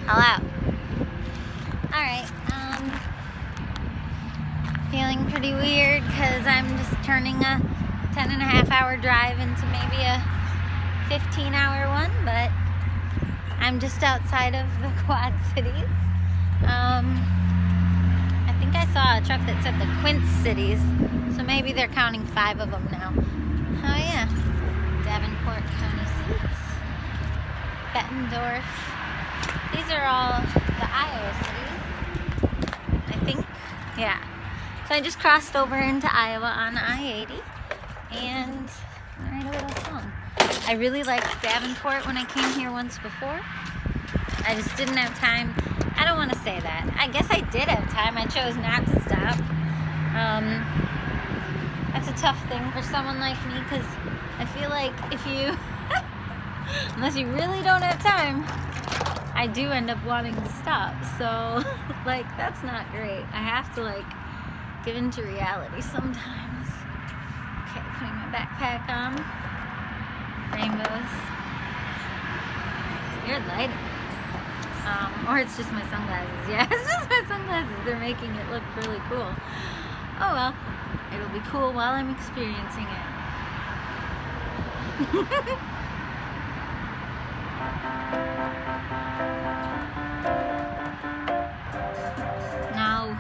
Hello. Alright, feeling pretty weird because I'm just turning a 10.5-hour drive into maybe a 15-hour one, but I'm just outside of the Quad Cities. I think I saw a truck that said the Quince Cities, so maybe they're counting 5 of them now. Oh yeah, Davenport County seats, Bettendorf. These are all the Iowa cities, I think. Yeah. So I just crossed over into Iowa on I-80 and I write a little song. I really liked Davenport when I came here once before. I just didn't have time. I don't want to say that. I guess I did have time. I chose not to stop. That's a tough thing for someone like me because I feel like if you, unless you really don't have time, I do end up wanting to stop. So, like, that's not great. I have to, like, give into reality sometimes. Okay, putting my backpack on. Rainbows. Weird lighting. Or it's just my sunglasses. Yeah, it's just my sunglasses. They're making it look really cool. Oh well, it'll be cool while I'm experiencing it. No.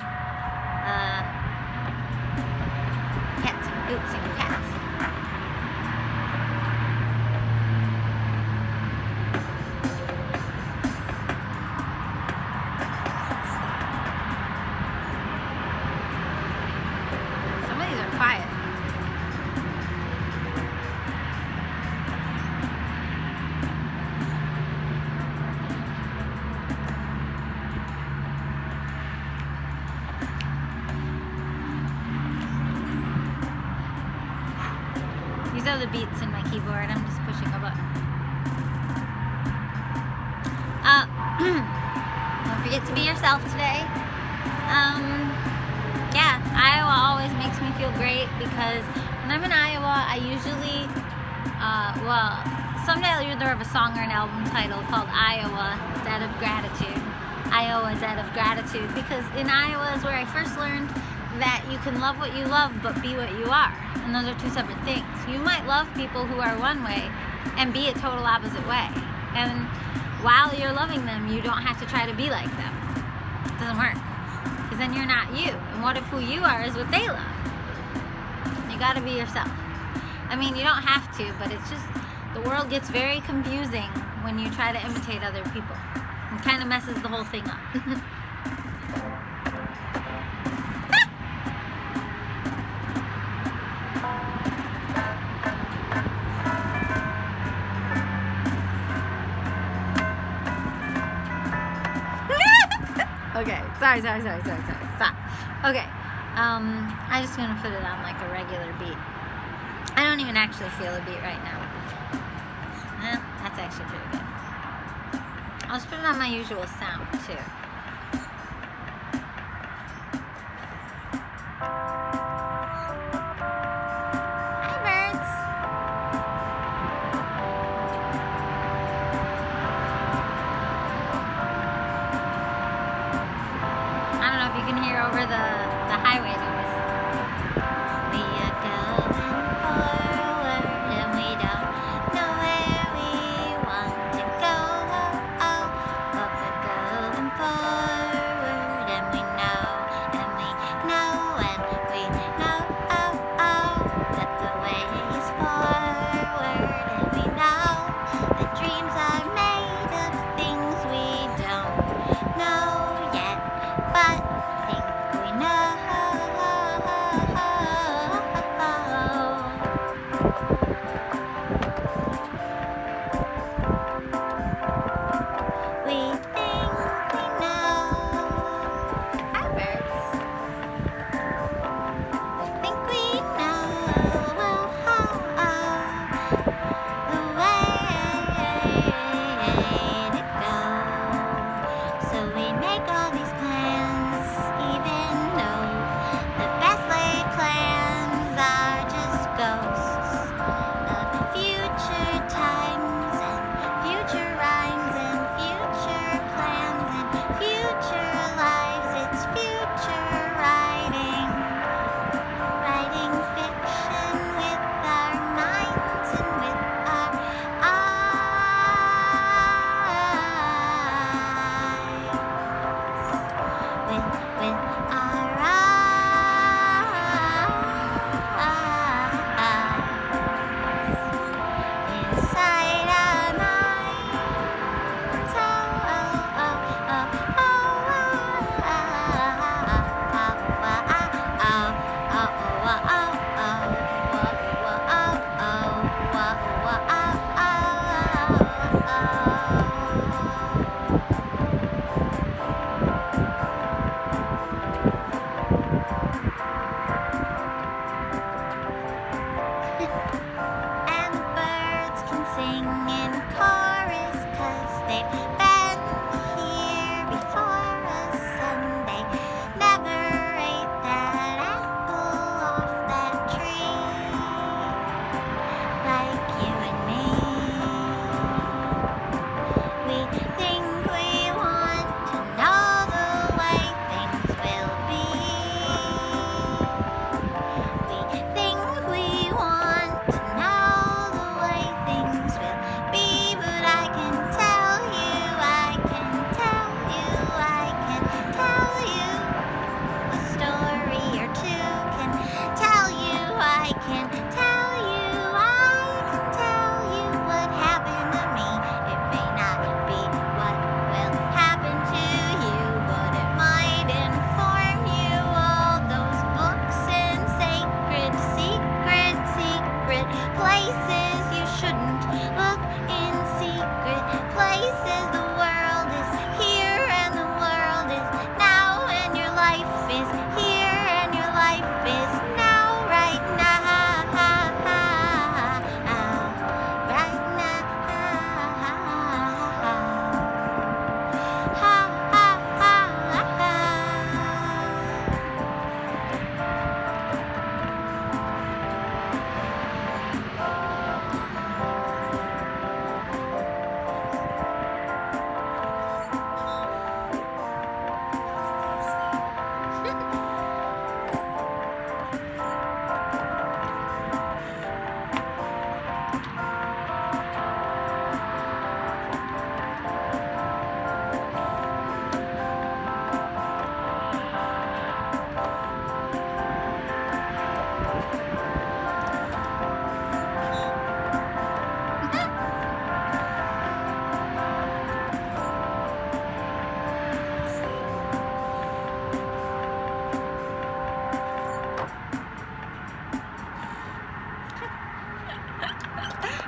Cats and boots and cats. Some of these are quiet. These are the beats in my keyboard. I'm just pushing a button. Don't forget to be yourself today. Yeah, Iowa always makes me feel great because when I'm in Iowa, I usually, someday I'll either have a song or an album title called Iowa, Debt of Gratitude. Iowa, Debt of Gratitude, because in Iowa is where I first learned that you can love what you love but be what you are, and those are two separate things. You might love people who are one way and be a total opposite way, and while you're loving them you don't have to try to be like them. It doesn't work, because then you're not you, and what if who you are is what they love? You gotta be yourself. I mean, you don't have to, but it's just, the world gets very confusing when you try to imitate other people. It kind of messes the whole thing up. Okay, sorry, stop. Okay, I'm just gonna put it on like a regular beat. I don't even actually feel a beat right now. That's actually pretty good. I'll just put it on my usual sound too. Hi, birds. I don't know if you can hear over the highway noise. We are going forward and we don't know where we want to go, but we're going forward.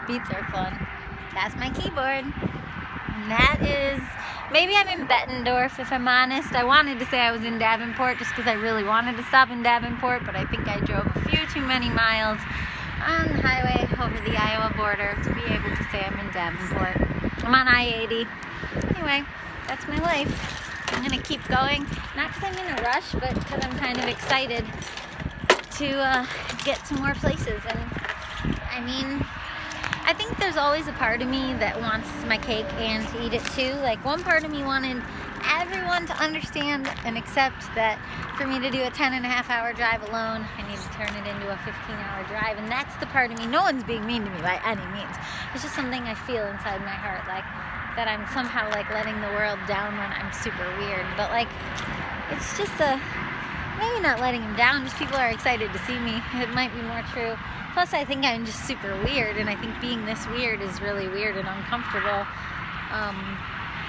Beats are fun. That's my keyboard. And that is, maybe I'm in Bettendorf if I'm honest. I wanted to say I was in Davenport just because I really wanted to stop in Davenport, but I think I drove a few too many miles on the highway over the Iowa border to be able to say I'm in Davenport. I'm on I-80. Anyway, that's my life. I'm gonna keep going, not because I'm in a rush, but because I'm kind of excited to get to more places. And I mean, I think there's always a part of me that wants my cake and to eat it too. Like, one part of me wanted everyone to understand and accept that for me to do a 10.5-hour drive alone, I need to turn it into a 15-hour drive. And that's the part of me. No one's being mean to me by any means. It's just something I feel inside my heart, like that I'm somehow like letting the world down when I'm super weird. But like, it's just maybe not letting them down, just people are excited to see me. It might be more true. Plus, I think I'm just super weird, and I think being this weird is really weird and uncomfortable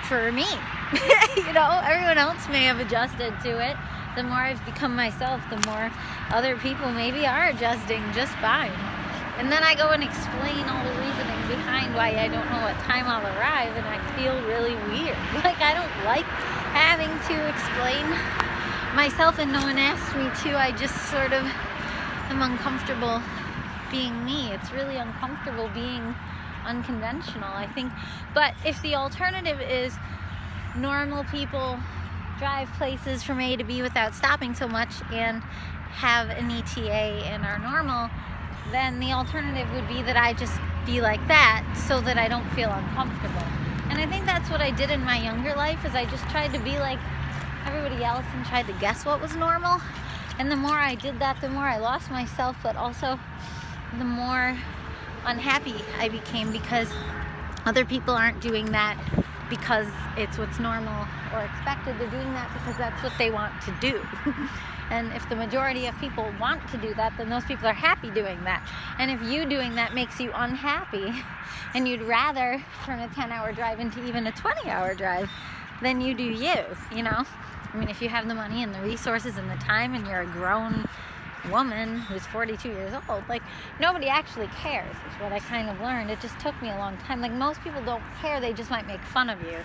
for me. You know, everyone else may have adjusted to it. The more I've become myself, the more other people maybe are adjusting just fine. And then I go and explain all the reasoning behind why I don't know what time I'll arrive, and I feel really weird. Like, I don't like having to explain myself, and no one asked me to. I just sort of am uncomfortable being me. It's really uncomfortable being unconventional, I think. But if the alternative is normal people drive places from A to B without stopping so much and have an ETA and are normal, then the alternative would be that I just be like that so that I don't feel uncomfortable. And I think that's what I did in my younger life, is I just tried to be like everybody else and tried to guess what was normal. And the more I did that, the more I lost myself, but also the more unhappy I became, because other people aren't doing that because it's what's normal or expected. They're doing that because that's what they want to do. And if the majority of people want to do that, then those people are happy doing that. And if you doing that makes you unhappy, and you'd rather turn a 10-hour drive into even a 20-hour drive, then you do you know? I mean, if you have the money and the resources and the time, and you're a grown woman who's 42 years old, like, nobody actually cares, is what I kind of learned. It just took me a long time. Like, most people don't care, they just might make fun of you.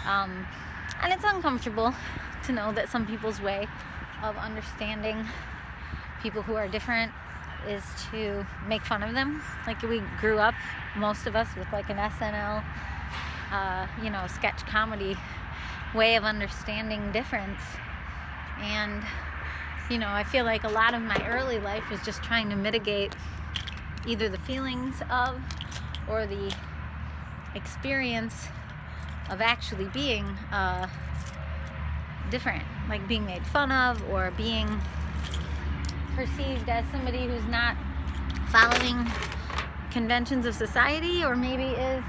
And it's uncomfortable to know that some people's way of understanding people who are different is to make fun of them. Like, we grew up, most of us, with like an SNL, sketch comedy way of understanding difference. And I feel like a lot of my early life was just trying to mitigate either the feelings of or the experience of actually being different, like being made fun of or being perceived as somebody who's not following conventions of society, or maybe is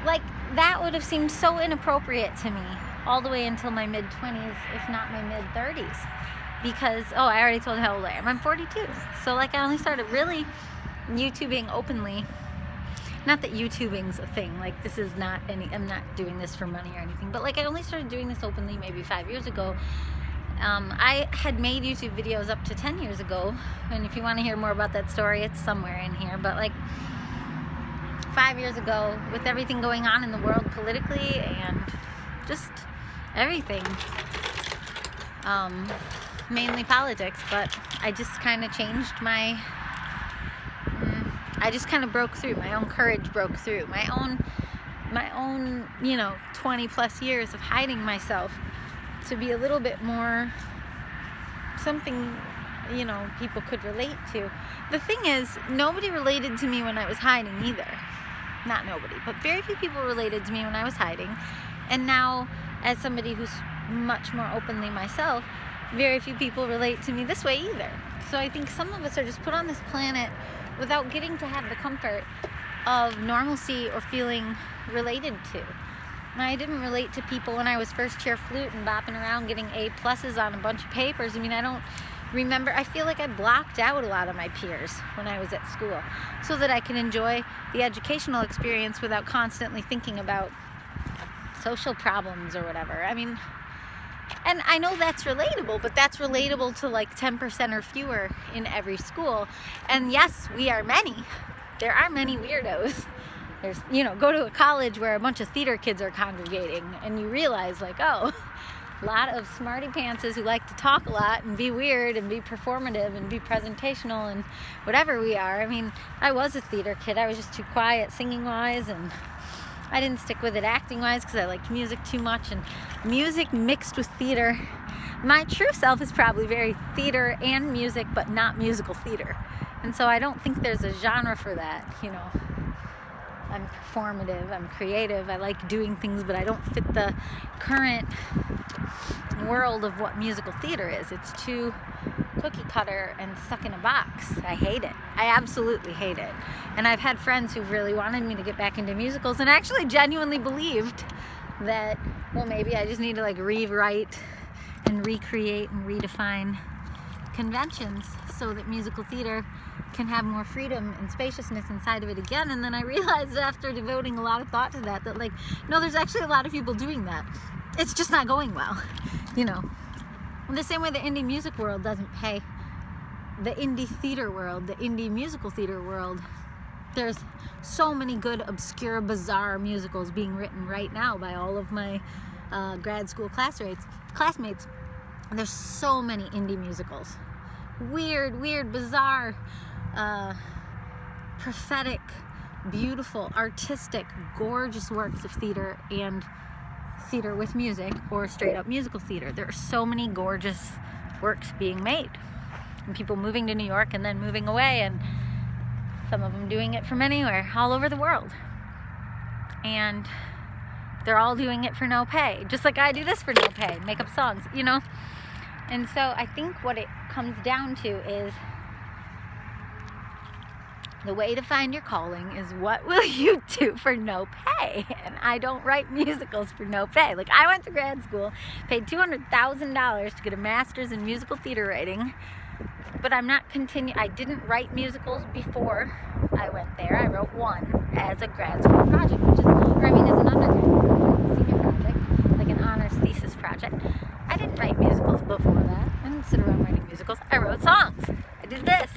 like, that would have seemed so inappropriate to me all the way until my mid-20s, if not my mid-30s. Because, I already told you how old I am. I'm 42. So, like, I only started really YouTubing openly. Not that YouTubing's a thing. Like, this is not I'm not doing this for money or anything. But, like, I only started doing this openly maybe 5 years ago. I had made YouTube videos up to 10 years ago. And if you want to hear more about that story, it's somewhere in here. But, like, 5 years ago, with everything going on in the world politically and just everything, mainly politics, but I just kind of changed I just kind of broke through. My own courage broke through. My own 20 plus years of hiding myself to be a little bit more something, people could relate to. The thing is, nobody related to me when I was hiding either. Not nobody, but very few people related to me when I was hiding. And now, as somebody who's much more openly myself, very few people relate to me this way either. So I think some of us are just put on this planet without getting to have the comfort of normalcy or feeling related to. And I didn't relate to people when I was first chair flute and bopping around getting A+ on a bunch of papers. I mean, I don't remember. I feel like I blocked out a lot of my peers when I was at school so that I can enjoy the educational experience without constantly thinking about social problems or whatever. I mean, and I know that's relatable, but that's relatable to like 10% or fewer in every school. And yes, we are many, there are many weirdos. There's, go to a college where a bunch of theater kids are congregating, and you realize, like, oh, a lot of smarty pantses who like to talk a lot and be weird and be performative and be presentational and whatever we are. I mean, I was a theater kid. I was just too quiet singing wise, and I didn't stick with it acting wise because I liked music too much, and music mixed with theater. My true self is probably very theater and music, but not musical theater. And so I don't think there's a genre for that, I'm performative, I'm creative, I like doing things, but I don't fit the current world of what musical theater is. It's too cookie cutter and stuck in a box. I hate it. I absolutely hate it. And I've had friends who really wanted me to get back into musicals and actually genuinely believed that, well, maybe I just need to like rewrite and recreate and redefine conventions so that musical theater can have more freedom and spaciousness inside of it again. And then I realized after devoting a lot of thought to that like, no, there's actually a lot of people doing that. It's just not going well, In the same way the indie music world doesn't pay the indie theater world, the indie musical theater world. There's so many good, obscure, bizarre musicals being written right now by all of my grad school classmates. There's so many indie musicals. Weird, bizarre, prophetic, beautiful, artistic, gorgeous works of theater and theater with music, or straight up musical theater. There are so many gorgeous works being made, and people moving to New York and then moving away, and some of them doing it from anywhere, all over the world. And they're all doing it for no pay, just like I do this for no pay, make up songs, And so I think what it comes down to is the way to find your calling is what will you do for no pay? And I don't write musicals for no pay. Like, I went to grad school, paid $200,000 to get a master's in musical theater writing, but I didn't write musicals before I went there. I wrote one as a grad school project, as an undergraduate senior project, like an honors thesis project. I didn't write musicals before that. I didn't sit around writing musicals. I wrote songs. I did this,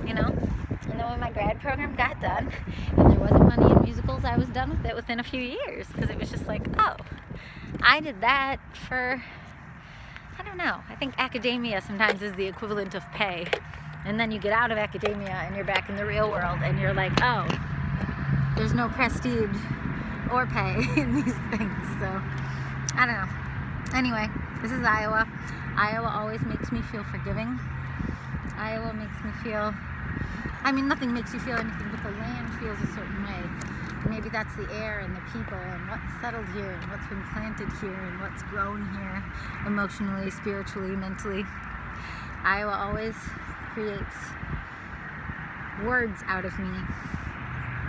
And then when my grad program got done and there wasn't money in musicals, I was done with it within a few years, because it was just like, oh, I did that for, I don't know. I think academia sometimes is the equivalent of pay. And then you get out of academia and you're back in the real world and you're like, oh, there's no prestige or pay in these things. So, I don't know. Anyway, this is Iowa. Iowa always makes me feel forgiving. Iowa makes me feel, nothing makes you feel anything, but the land feels a certain way. Maybe that's the air and the people and what's settled here and what's been planted here and what's grown here emotionally, spiritually, mentally. Iowa always creates words out of me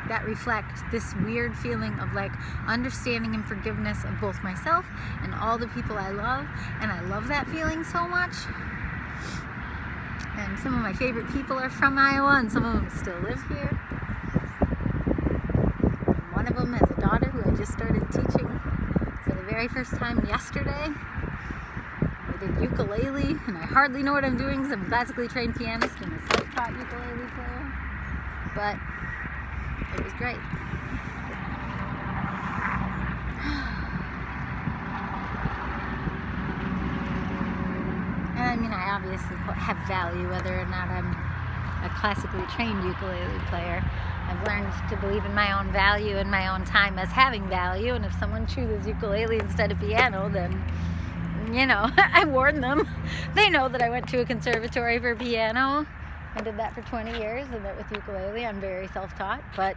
that reflect this weird feeling of like understanding and forgiveness of both myself and all the people I love. And I love that feeling so much. And some of my favorite people are from Iowa, and some of them still live here. And one of them has a daughter who I just started teaching for the very first time yesterday. I did ukulele, and I hardly know what I'm doing because I'm a classically trained pianist and a self-taught ukulele player. But it was great. And I obviously have value whether or not I'm a classically trained ukulele player. I've learned to believe in my own value and my own time as having value, and if someone chooses ukulele instead of piano, then, I warn them. They know that I went to a conservatory for piano. I did that for 20 years, and that with ukulele I'm very self-taught, but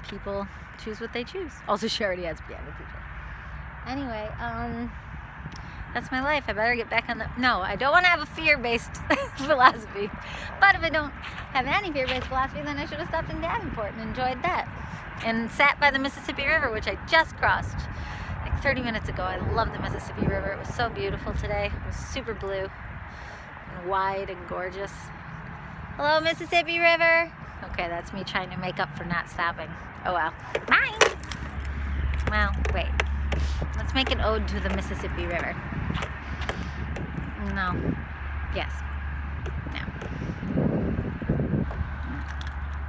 people choose what they choose. Also, she already has a piano teacher. Anyway, that's my life. I better get back on no, I don't want to have a fear-based philosophy. But if I don't have any fear-based philosophy, then I should have stopped in Davenport and enjoyed that. And sat by the Mississippi River, which I just crossed like 30 minutes ago. I love the Mississippi River. It was so beautiful today. It was super blue and wide and gorgeous. Hello, Mississippi River. Okay, that's me trying to make up for not stopping. Oh well. Bye. Well, wait. Let's make an ode to the Mississippi River. No. Yes. No.